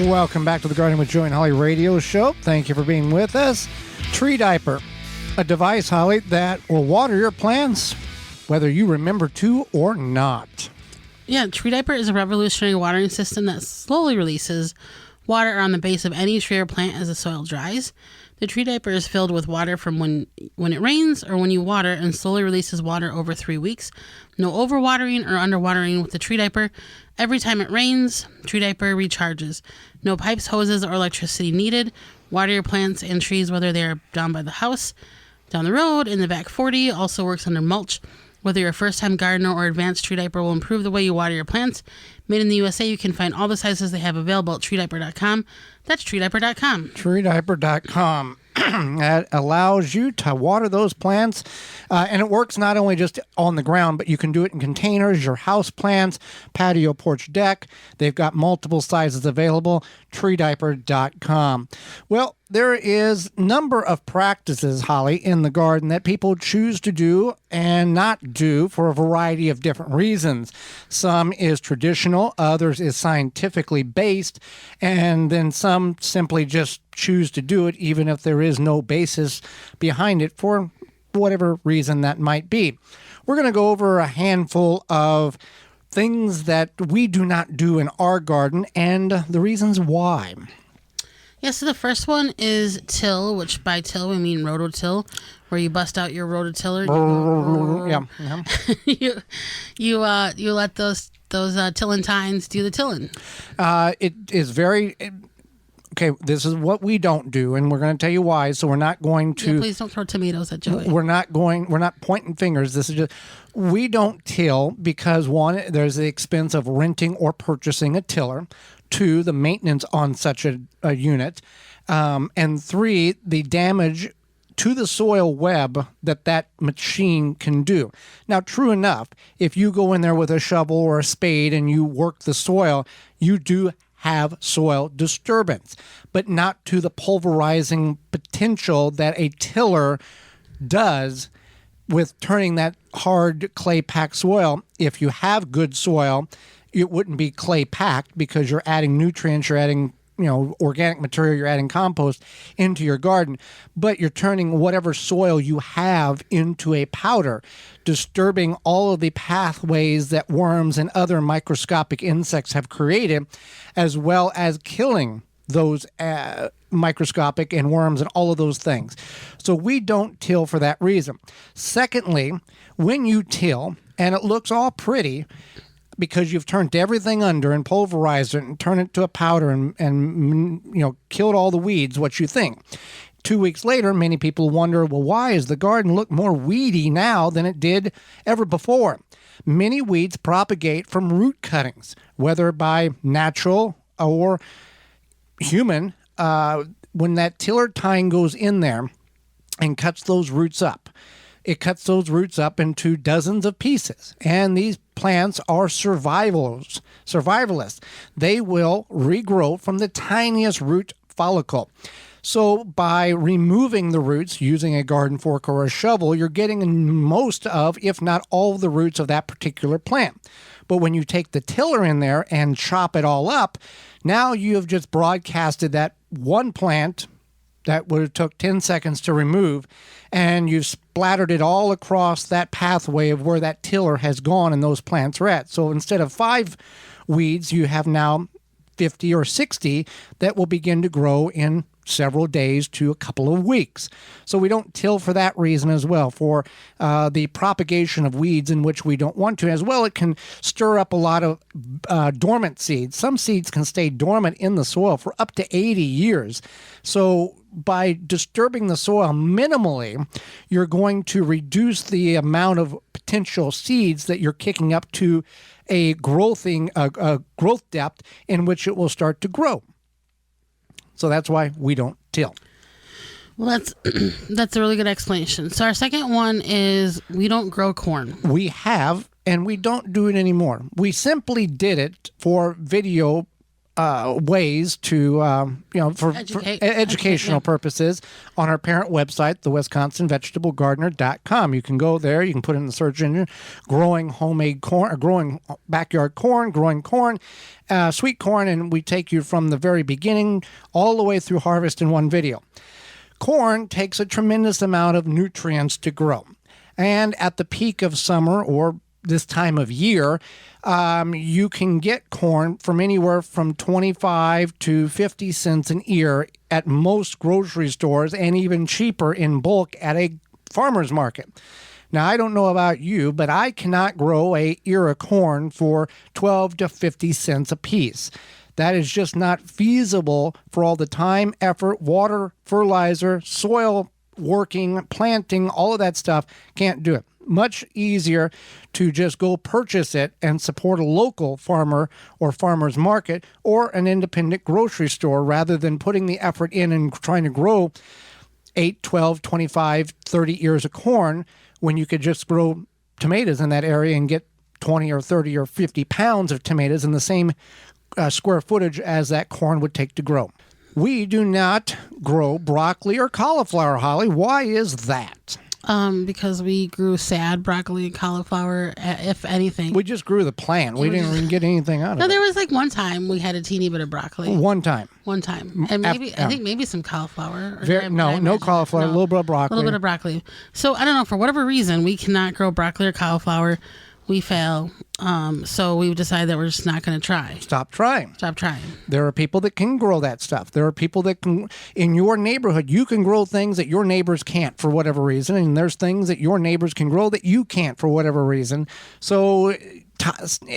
Welcome back to the Gardening with Joy and Holly radio show. Thank you for being with us. Tree Diaper, a device, Holly, that will water your plants whether you remember to or not. Yeah, Tree Diaper is a revolutionary watering system that slowly releases water on the base of any tree or plant as the soil dries. The Tree Diaper is filled with water from when it rains or when you water and slowly releases water over 3 weeks. No overwatering or underwatering with the Tree Diaper. Every time it rains, Tree Diaper recharges. No pipes, hoses, or electricity needed. Water your plants and trees whether they are down by the house, down the road, in the back 40. Also works under mulch. Whether you're a first-time gardener or advanced, Tree Diaper will improve the way you water your plants. Made in the USA, you can find all the sizes they have available at treediaper.com. That's treediaper.com. Treediaper.com. That allows you to water those plants, and it works not only just on the ground, but you can do it in containers, your house plants, patio, porch, deck. They've got multiple sizes available. Treediaper.com. Well, there is a number of practices, Holly, in the garden that people choose to do and not do for a variety of different reasons. Some is traditional, others is scientifically based, and then some simply just choose to do it even if there is no basis behind it for whatever reason that might be. We're going to go over a handful of things that we do not do in our garden and the reasons why. Yeah, so the first one is till, which by till we mean rototill, where you bust out your rototiller. You let those tillentines do the tilling. It is very... Okay, this is what we don't do, and we're going to tell you why. So we're not going to... Yeah, please don't throw tomatoes at Joey. We're not pointing fingers. This is just... We don't till because, one, there's the expense of renting or purchasing a tiller. Two, the maintenance on such a unit. And three, the damage to the soil web that machine can do. Now, true enough, if you go in there with a shovel or a spade and you work the soil, you do have soil disturbance, but not to the pulverizing potential that a tiller does with turning that hard clay-packed soil. If you have good soil, it wouldn't be clay-packed because you're adding nutrients, you're adding organic material, you're adding compost into your garden, but you're turning whatever soil you have into a powder, disturbing all of the pathways that worms and other microscopic insects have created, as well as killing those microscopic and worms and all of those things. So we don't till for that reason. Secondly, when you till and it looks all pretty, because you've turned everything under and pulverized it and turned it to a powder and killed all the weeds, what you think. 2 weeks later, many people wonder, well, why does the garden look more weedy now than it did ever before? Many weeds propagate from root cuttings, whether by natural or human. When that tiller tine goes in there and cuts those roots up, it cuts those roots up into dozens of pieces. And these plants are survivalists. They will regrow from the tiniest root follicle. So by removing the roots using a garden fork or a shovel, you're getting most of, if not all of the roots of that particular plant. But when you take the tiller in there and chop it all up, now you have just broadcasted that one plant that would have took 10 seconds to remove, and you've splattered it all across that pathway of where that tiller has gone and those plants are at. So instead of 5 weeds, you have now 50 or 60 that will begin to grow in several days to a couple of weeks. So we don't till for that reason as well, for the propagation of weeds in which we don't want to. As well, it can stir up a lot of dormant seeds. Some seeds can stay dormant in the soil for up to 80 years. So by disturbing the soil minimally, you're going to reduce the amount of potential seeds that you're kicking up to a growth depth in which it will start to grow. So that's why we don't till. Well, that's a really good explanation. So our second one is we don't grow corn. We have, and we don't do it anymore. We simply did it for video ways to, for educational yeah. purposes on our parent website, the WisconsinVegetableGardener.com. You can go there. You can put in the search engine, growing homemade corn, or growing backyard corn, growing corn, sweet corn, and we take you from the very beginning all the way through harvest in one video. Corn takes a tremendous amount of nutrients to grow. And at the peak of summer or this time of year, you can get corn from anywhere from 25 to 50 cents an ear at most grocery stores, and even cheaper in bulk at a farmer's market. Now, I don't know about you, but I cannot grow a ear of corn for 12 to 50 cents a piece. That is just not feasible for all the time, effort, water, fertilizer, soil working, planting, all of that stuff. Can't do it. Much easier to just go purchase it and support a local farmer or farmer's market or an independent grocery store rather than putting the effort in and trying to grow 8, 12, 25, 30 ears of corn when you could just grow tomatoes in that area and get 20 or 30 or 50 pounds of tomatoes in the same square footage as that corn would take to grow. We do not grow broccoli or cauliflower, Holly. Why is that? Because we grew sad broccoli and cauliflower, if anything. We just grew the plant. We didn't even get anything out of it. No, there was like one time we had a teeny bit of broccoli. One time. And maybe, I think maybe some cauliflower. No cauliflower, a little bit of broccoli. A little bit of broccoli. So I don't know, for whatever reason, we cannot grow broccoli or cauliflower. We fail. So we decided that we're just not going to try. Stop trying. There are people that can grow that stuff. There are people that can, in your neighborhood, you can grow things that your neighbors can't for whatever reason. And there's things that your neighbors can grow that you can't for whatever reason. So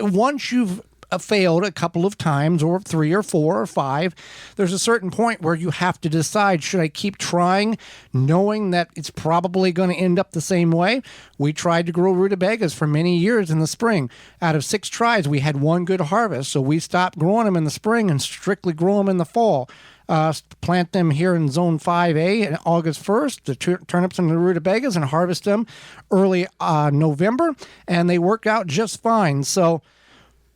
once you've failed a couple of times, or 3 or 4 or 5, there's a certain point where you have to decide, should I keep trying, knowing that it's probably going to end up the same way? We tried to grow rutabagas for many years in the spring. Out of 6 tries, we had 1 good harvest, so we stopped growing them in the spring and strictly grow them in the fall. Plant them here in Zone 5A on August 1st, the turnips and the rutabagas, and harvest them early November, and they worked out just fine. So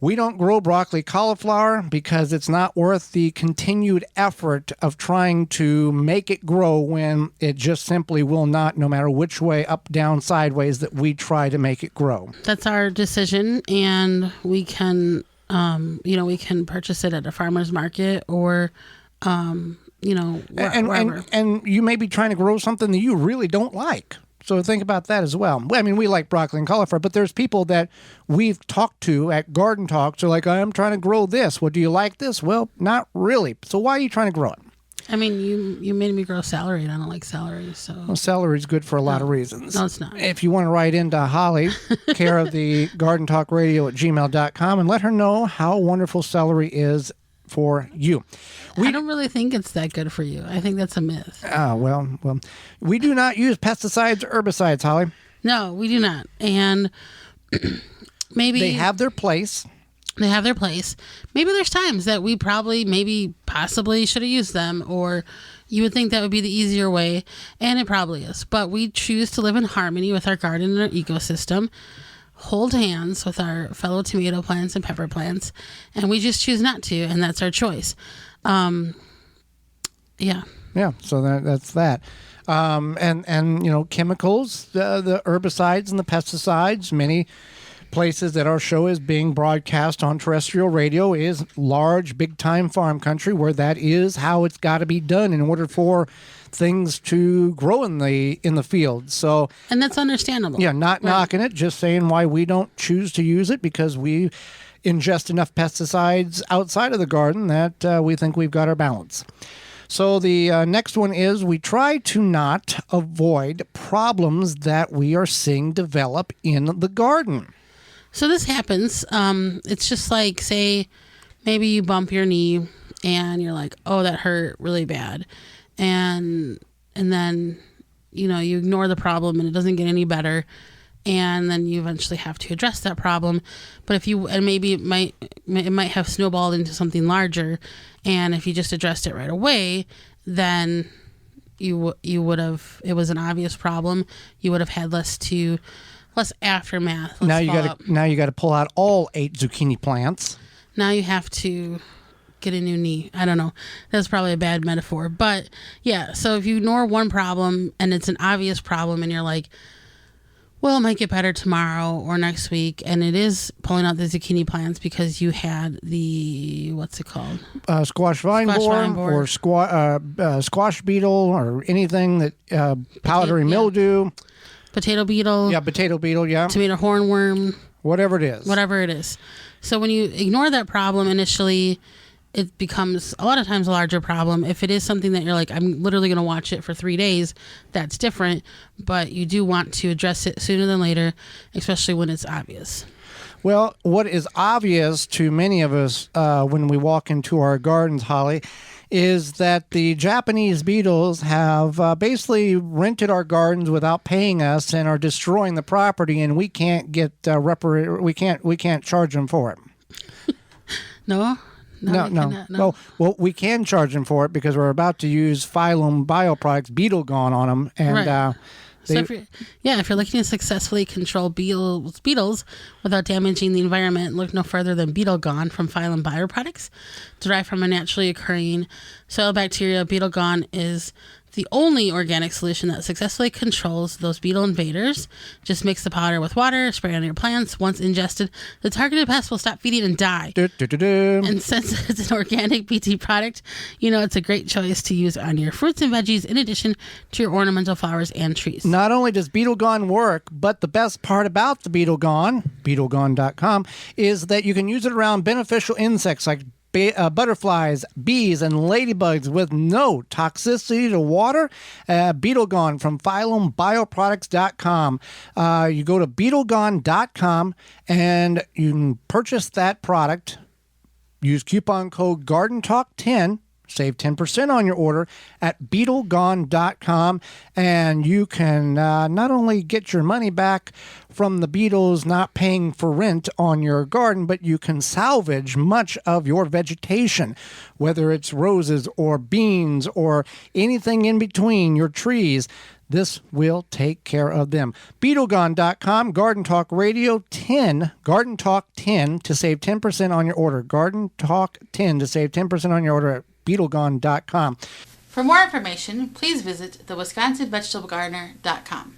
we don't grow broccoli, cauliflower because it's not worth the continued effort of trying to make it grow when it just simply will not, no matter which way, up, down, sideways, that we try to make it grow. That's our decision, and we can, we can purchase it at a farmer's market or, wherever. And you may be trying to grow something that you really don't like. So think about that as well. I mean, we like broccoli and cauliflower, but there's people that we've talked to at Garden Talks are like, I'm trying to grow this. Well, do you like this? Well, not really. So why are you trying to grow it? I mean, you made me grow celery, and I don't like celery. So well, celery is good for a lot of reasons. No, it's not. If you want to write into Holly, care of the Garden Talk Radio at gmail.com, and let her know how wonderful celery is for you. I don't really think it's that good for you. I think that's a myth. Well, we do not use pesticides or herbicides, Holly. No, we do not. And maybe they have their place. Maybe there's times that we possibly should have used them, or you would think that would be the easier way, and it probably is. But we choose to live in harmony with our garden and our ecosystem, hold hands with our fellow tomato plants and pepper plants, and we just choose not to, and that's our choice. So that's that. And chemicals, the herbicides and the pesticides, many places that our show is being broadcast on terrestrial radio is large, big-time farm country where that is how it's got to be done in order for things to grow in the field. So, and that's understandable. Yeah, not knocking it, just saying why we don't choose to use it, because we ingest enough pesticides outside of the garden that we think we've got our balance. So the next one is we try to not avoid problems that we are seeing develop in the garden. So this happens. It's just like, say, maybe you bump your knee and you're like, oh, that hurt really bad. And then, you ignore the problem and it doesn't get any better. And then you eventually have to address that problem. But maybe it might have snowballed into something larger. And if you just addressed it right away, then you would have, it was an obvious problem. You would have had less aftermath. Now you got to pull out all 8 zucchini plants. Now you have to get a new knee. I don't know. That's probably a bad metaphor. But yeah, so if you ignore one problem and it's an obvious problem and you're like, well, it might get better tomorrow or next week, and it is pulling out the zucchini plants because you had the, what's it called? Squash vine borer or squash beetle or anything that powdery mildew. Potato beetle. Yeah, potato beetle, yeah. Tomato hornworm. Whatever it is. Whatever it is. So when you ignore that problem initially, it becomes a lot of times a larger problem. If it is something that you're like, I'm literally going to watch it for 3 days, that's different. But you do want to address it sooner than later, especially when it's obvious. Well, what is obvious to many of us when we walk into our gardens, Holly, is that the Japanese beetles have basically rented our gardens without paying us and are destroying the property, and we can't get we can't charge them for it. No. No. Well, we can charge them for it because we're about to use Phylum Bioproducts Beetle Gone on them, and right. So if you're looking to successfully control beetles without damaging the environment, look no further than Beetle Gone from Phylum Bioproducts. Derived from a naturally occurring soil bacteria, Beetle Gone is the only organic solution that successfully controls those beetle invaders. Just mix the powder with water, spray on your plants. Once ingested, the targeted pest will stop feeding and die. And since it's an organic BT product, it's a great choice to use on your fruits and veggies in addition to your ornamental flowers and trees. Not only does Beetle Gone work, but the best part about the Beetle Gone, BeetleGone.com, is that you can use it around beneficial insects like butterflies, bees, and ladybugs with no toxicity to water. Beetle Gone from PhylumBioproducts.com. You go to BeetleGone.com and you can purchase that product. Use coupon code GardenTalk10. Save 10% on your order at BeetleGone.com, and you can not only get your money back from the beetles not paying for rent on your garden, but you can salvage much of your vegetation, whether it's roses or beans or anything in between your trees. This will take care of them. BeetleGone.com, Garden Talk Radio 10, Garden Talk 10 to save 10% on your order. Garden Talk 10 to save 10% on your order at BeetleGone.com. For more information, please visit theWisconsinVegetableGardener.com.